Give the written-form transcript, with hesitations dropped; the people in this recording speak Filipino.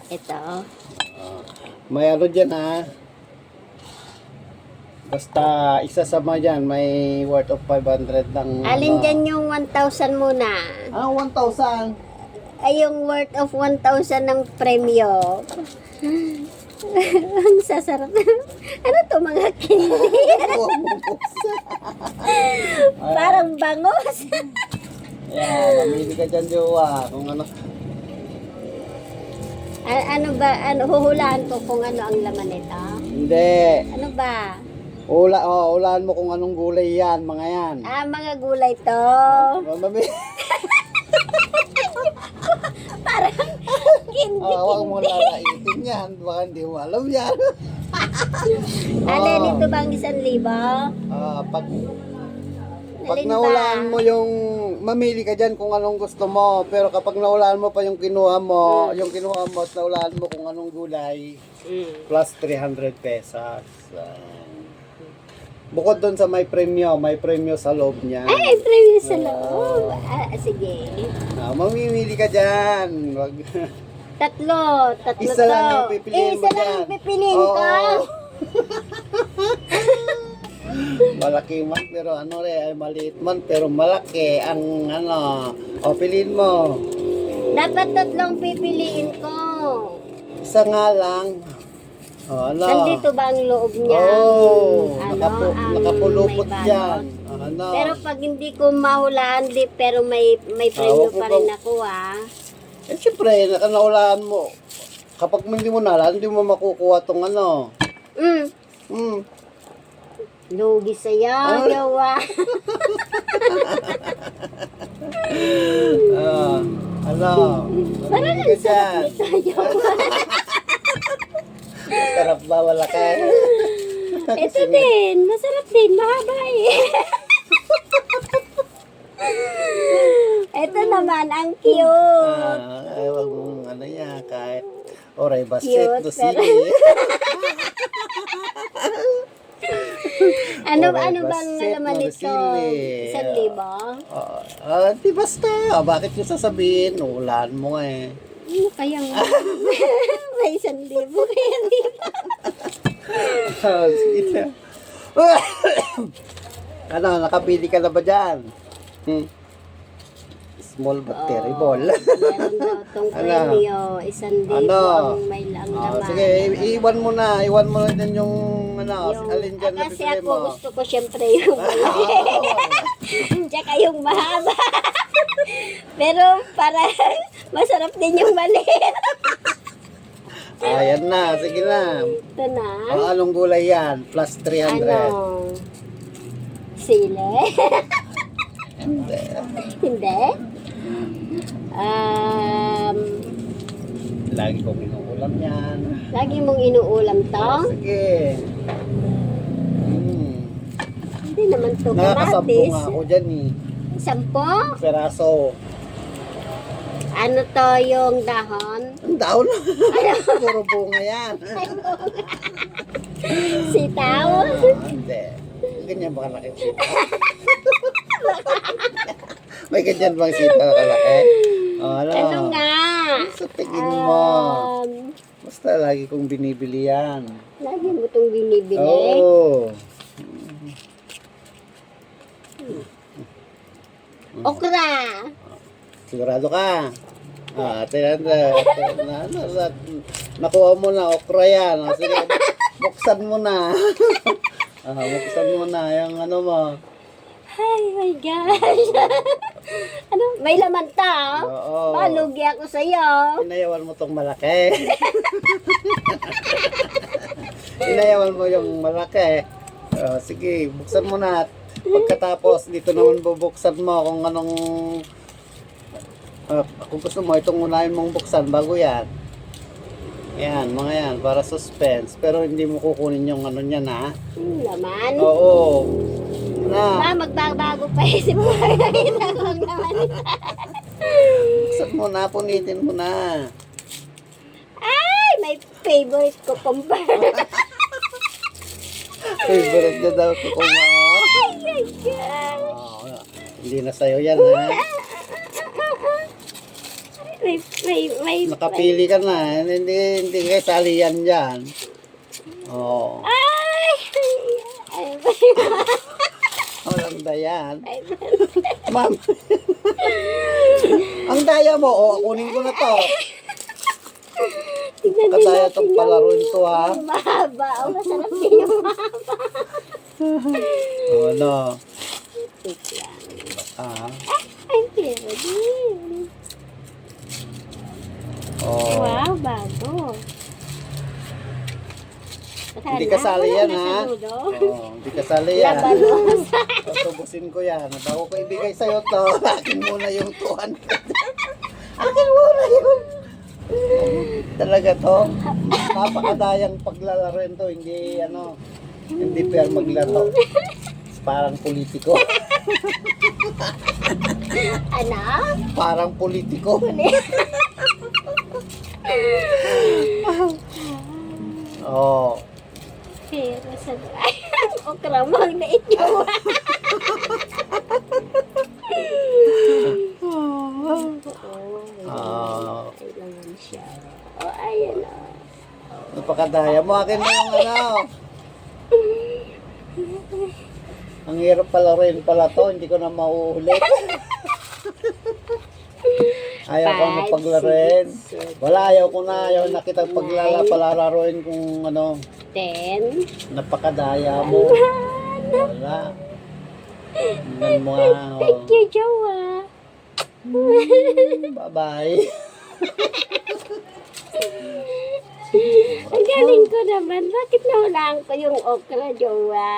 Ito. May ano dyan basta isasama dyan, may worth of 500 ng... Alin dyan yung 1,000 muna? 1,000? Ay, yung worth of 1,000 ng premyo. Ang sasarap. Ano to mga candy? Parang bangos. Yan, mamili ka dyan, jowa. Kung ano. Ano ba? Huhulaan ko kung ano ang laman nito? Hindi. Ano ba? Ulaan mo kung anong gulay yan, mga yan. Mga gulay to. Parang candy. Huwag mo lalaitin yan. Baka hindi mo alam yan. Alin, ito ba ang 1,000? Pag Alin naulaan ba? mo yung, mamili ka dyan kung anong gusto mo. Pero kapag naulaan mo pa yung kinuha mo, at naulaan mo kung anong gulay, plus 300 pesos. Bukod doon sa may premyo sa loob niya. Ay, premyo sa loob. Sige. Mamimili ka dyan. Wag. Tatlo Isa to. lang yung pipiliin mo Isa lang dyan. yung pipiliin Oo. ko. Malaki man pero ay maliit man pero malaki ang piliin mo. Dapat tatlong pipiliin ko. Isa nga lang. Nandito ba ang loob niya? Nakapulupot may yan. balot? Pero pag hindi ko mahulaan, pero may premyo pa rin ako Siyempre, nakanaulaan mo. Kapag hindi mo nalaan, hindi mo makukuha tong Lugi sa'yo, yawa. Parang mamili ang ka dyan. sarap nito, yawa. Sarap ba, wala ka? Ito din, masarap din, mahaba Ito naman, ang cute. Wag mong kahit oray basit, Cute, dosili. Ano Oray, bang basit, naman ito? dosili. 1,000? Di basta. Bakit nyo sasabihin? Ulan mo Ano kayang may 1,000 kaya dito? Sige na. Nakapili ka na ba dyan? Small but terrible. Meron daw itong premyo, 1,000 ang may lang naman. Sige, iwan mo na din yung alin dyan na Kasi bibili ako mo. gusto ko syempre yung tsaka yung mahaba. Pero para masarap din yung maliit. Ayan na, sige na. Ito na. Anong gulay yan? Plus 300. Sile? Hindi. Hindi? Lagi kong inuulam yan. Lagi mong inuulam to? Sige. Hindi naman to Nakakasampu kamatis. nga ako dyan 10? Peraso. Ano to yung dahon? Ang daon. Puro bunga yan. Sitaw? Hindi. Ganyan ba kalaki sita? May ganyan bang sita na kalaki? Ano nga? Sa tingin mo. Basta lagi kong binibili yan. Lagi mo itong binibili? Oo. Okra! Sigurado ka? Nakuha mo na, okra yan. Sige, buksan mo na. Buksan mo na yung mo. Ay, my gosh. May laman ta? Oo. Palugi ako sa'yo. Inayawan mo tong malaki. Inayawan mo yung malaki. Sige, buksan mo na. Pagkatapos, dito naman bubuksan mo kung anong... kung gusto mo, itong unahin mong buksan bago yan. Yan, mga yan, para suspense. Pero hindi mo kukunin yung niya na. Laman? Oo. Magbabago pa isip mo. Nakita ko ang laman nito. Buksan mo na, punitin mo na. Ay, may favorite cucumber. Favorite niya daw ito kung Oh my gosh. hindi na sa'yo yan, ha? may. Nakapili ka na. Hindi kayo salihan dyan. Oo. Ay! Ay, Walang dayan. ay, Ma'am. Ang daya mo, kunin ko na to. tignan din Kadaya natin itong yung palaruin to, ha? mahaba. Oh, masarap din yung mahaba. Ano? Wait lang. Ah. Ay, pero din. Oh. Wow, bago. Hindi kasali yan, ha? Oh, hindi kasali yan. Labarosa. Tutubusin ko yan. Bago ko ibigay sa'yo to, akin muna yung 200. Akin muna yun. Talaga to. Napakadayang paglalaroin to. Hindi, hindi fair maglaro. Parang politiko. Anak? Parang politiko. Oh. Pero sa okra mo ang naityo. Ah. Kailangan siya. Oh, ayan o. Napakadaya mo. Akin na yung Ang hirap pala rin pala to. Hindi ko na mauulit. Ayaw ko na paglaruin. Wala, ayaw ko na. Ayaw na kitang paglalaroin kung 10. napakadaya mo. Wala. Tingnan mo nga. Thank you, Jowa. Bye-bye. Ang galing ko naman. Bakit nahulaan ko yung okra, Jowa?